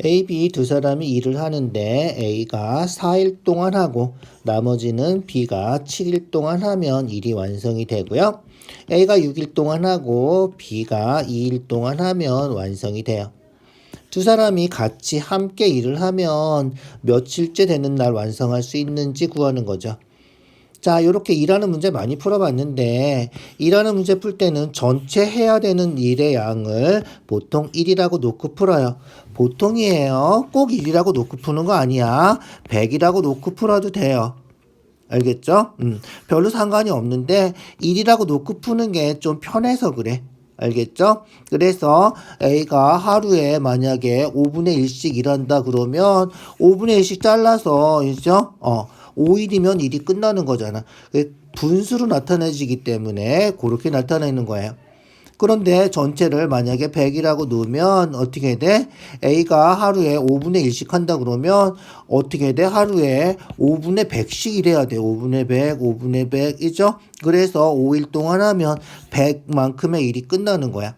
A, B 두 사람이 일을 하는데 A가 4일 동안 하고 나머지는 B가 7일 동안 하면 일이 완성이 되고요. A가 6일 동안 하고 B가 2일 동안 하면 완성이 돼요. 두 사람이 같이 함께 일을 하면 며칠째 되는 날 완성할 수 있는지 구하는 거죠. 자, 이렇게 일하는 문제 많이 풀어봤는데 일하는 문제 풀 때는 전체 해야 되는 일의 양을 보통 1이라고 놓고 풀어요. 보통이에요. 꼭 1이라고 놓고 푸는 거 아니야. 100이라고 놓고 풀어도 돼요. 알겠죠? 별로 상관이 없는데 1이라고 놓고 푸는 게 좀 편해서 그래. 알겠죠? 그래서 A가 하루에 만약에 5분의 1씩 일한다 그러면 5분의 1씩 잘라서, 그죠? 5일이면 일이 끝나는 거잖아. 분수로 나타내지기 때문에 그렇게 나타내는 거예요. 그런데 전체를 만약에 100이라고 놓으면 어떻게 돼? A가 하루에 5분의 1씩 한다 그러면 어떻게 돼? 하루에 5분의 100씩 일해야 돼. 5분의 100, 5분의 100이죠? 그래서 5일 동안 하면 100만큼의 일이 끝나는 거야.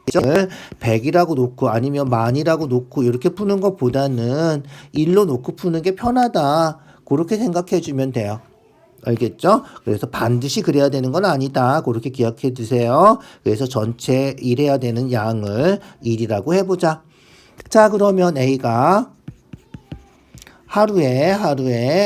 100이라고 놓고 아니면 만이라고 놓고 이렇게 푸는 것보다는 1로 놓고 푸는 게 편하다. 그렇게 생각해 주면 돼요. 알겠죠? 그래서 반드시 그래야 되는 건 아니다. 그렇게 기억해 두세요. 그래서 전체 일해야 되는 양을 1이라고 해보자. 자, 그러면 A가 하루에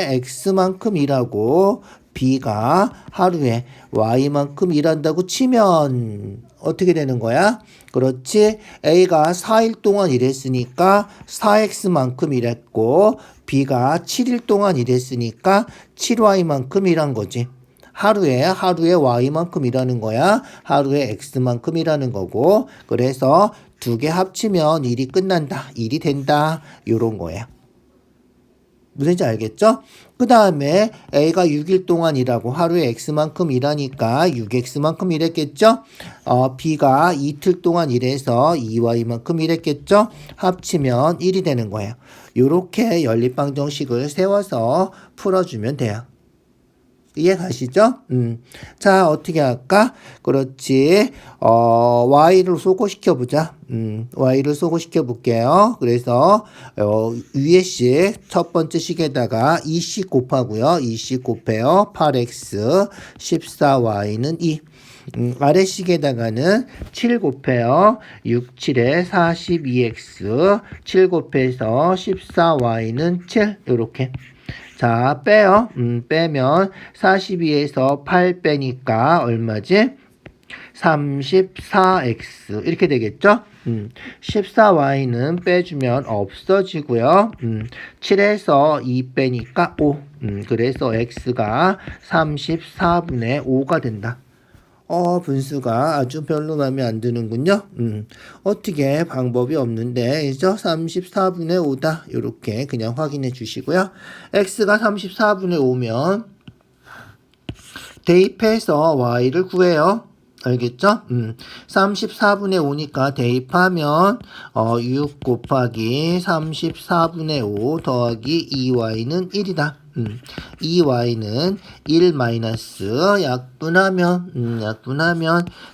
X만큼 일하고 B가 하루에 Y만큼 일한다고 치면 어떻게 되는 거야? 그렇지. A가 4일 동안 일했으니까 4X만큼 일했고 B가 7일 동안 일했으니까 7Y만큼 일한 거지. 하루에 Y만큼 일하는 거야. 하루에 X만큼 일하는 거고. 그래서 두 개 합치면 일이 끝난다. 일이 된다. 요런 거야. 무슨지 알겠죠? 그 다음에 A가 6일 동안 일하고 하루에 X만큼 일하니까 6X만큼 일했겠죠? B가 이틀 동안 일해서 2Y만큼 일했겠죠? 합치면 1이 되는 거예요. 요렇게 연립방정식을 세워서 풀어주면 돼요. 이해 가시죠? 자, 어떻게 할까? 그렇지. Y를 소거시켜보자. Y를 소거시켜볼게요. 그래서, 위에 식, 첫 번째 식에다가 2씩 곱하고요. 2씩 곱해요. 8X, 14Y는 2. 아래식에다가는 7 곱해요. 6, 7에 42X, 7 곱해서 14Y는 7. 요렇게. 자, 빼요. 빼면 42에서 8 빼니까 얼마지? 34x 이렇게 되겠죠? 14y는 빼주면 없어지고요. 7에서 2 빼니까 5. 그래서 x가 34분의 5가 된다. 분수가 아주 별로 마음에 안 드는군요. 어떻게 방법이 없는데, 그죠? 34분의 5다. 요렇게 그냥 확인해 주시고요. x가 34분의 5면 대입해서 y를 구해요. 알겠죠? 34분의 5니까 대입하면 6 곱하기 34분의 5 더하기 2y는 1이다. 2y는 1 마이너스 약분하면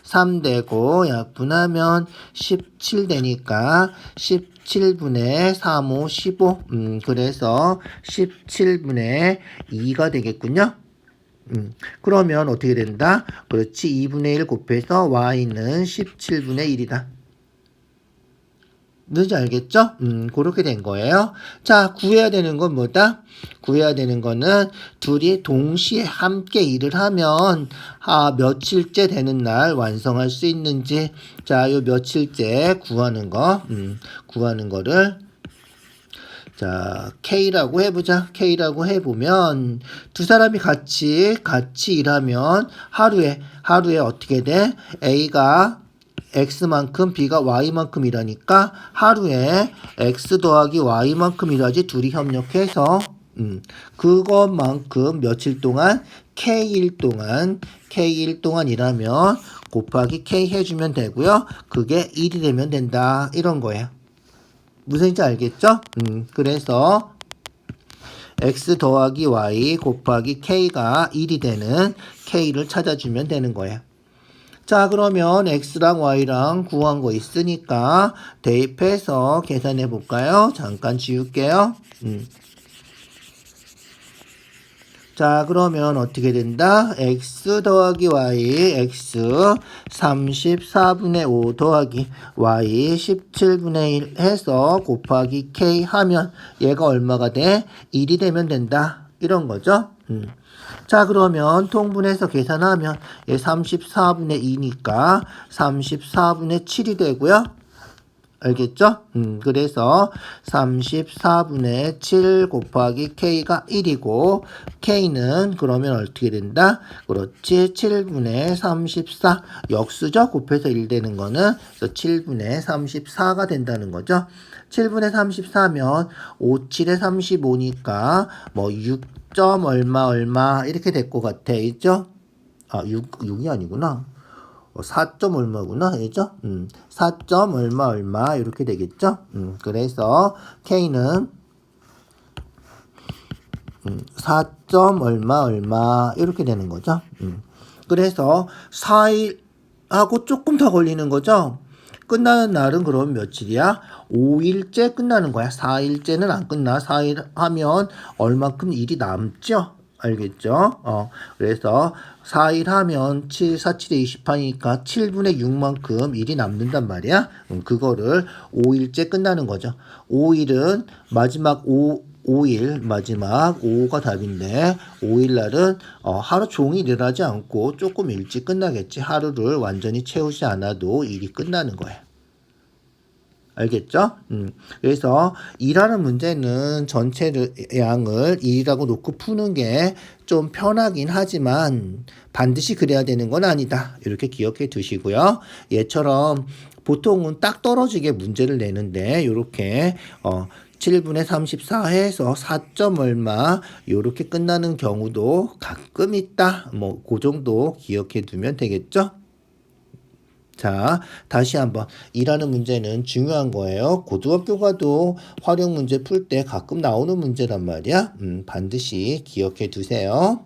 3 되고 약분하면 17 되니까 17분의 3, 5, 15 그래서 17분의 2가 되겠군요. 그러면 어떻게 된다? 그렇지. 2분의 1 곱해서 y는 17분의 1이다. 뭔지 알겠죠? 그렇게 된 거예요. 자, 구해야 되는 건 뭐다? 구해야 되는 거는 둘이 동시에 함께 일을 하면 며칠째 되는 날 완성할 수 있는지. 자, 요 며칠째 구하는 거를 자, K라고 해보자. K라고 해보면 두 사람이 같이 일하면 하루에 어떻게 돼? A가 X만큼 B가 Y만큼 일하니까 하루에 X 더하기 Y만큼 일하지. 둘이 협력해서 그것만큼 며칠 동안 K일 동안 일하면 곱하기 K 해주면 되고요. 그게 1이 되면 된다. 이런 거예요. 무슨지 알겠죠? 그래서 x 더하기 y 곱하기 k가 1이 되는 k를 찾아주면 되는 거예요. 자, 그러면 x랑 y랑 구한 거 있으니까 대입해서 계산해 볼까요? 잠깐 지울게요. 자, 그러면 어떻게 된다? x 더하기 y, x 34분의 5 더하기 y 17분의 1 해서 곱하기 k 하면 얘가 얼마가 돼? 1이 되면 된다. 이런 거죠. 자, 그러면 통분해서 계산하면 얘 34분의 2니까 34분의 7이 되고요. 알겠죠? 그래서 34분의 7 곱하기 k가 1이고 k는 그러면 어떻게 된다? 그렇지. 7분의 34 역수죠? 곱해서 1 되는 거는 그래서 7분의 34가 된다는 거죠. 7분의 34면 5, 7에 35니까 뭐 6점 얼마 얼마 이렇게 될 것 같아. 있죠? 아, 6이 아니구나. 4점 얼마구나, 그죠? 4점 얼마 얼마 이렇게 되겠죠? 그래서 K는 4점 얼마 얼마 이렇게 되는 거죠. 그래서 4일하고 조금 더 걸리는 거죠. 끝나는 날은 그럼 며칠이야? 5일째 끝나는 거야. 4일째는 안 끝나. 4일 하면 얼마큼 일이 남죠? 알겠죠? 그래서 4일 하면 7, 4, 7에 20하니까 7분의 6만큼 일이 남는단 말이야. 그거를 5일째 끝나는 거죠. 5일은 마지막 5일 마지막 5가 답인데 5일 날은 하루 종일 일하지 않고 조금 일찍 끝나겠지. 하루를 완전히 채우지 않아도 일이 끝나는 거야. 알겠죠? 그래서 일하는 문제는 전체 양을 1이라고 놓고 푸는 게 좀 편하긴 하지만 반드시 그래야 되는 건 아니다. 이렇게 기억해 두시고요. 얘처럼 보통은 딱 떨어지게 문제를 내는데 이렇게 7분의 34 해서 4점 얼마 요렇게 끝나는 경우도 가끔 있다. 뭐 그 정도 기억해 두면 되겠죠? 자, 다시 한번 일하는 문제는 중요한 거예요. 고등학교 가도 활용 문제 풀 때 가끔 나오는 문제란 말이야. 반드시 기억해 두세요.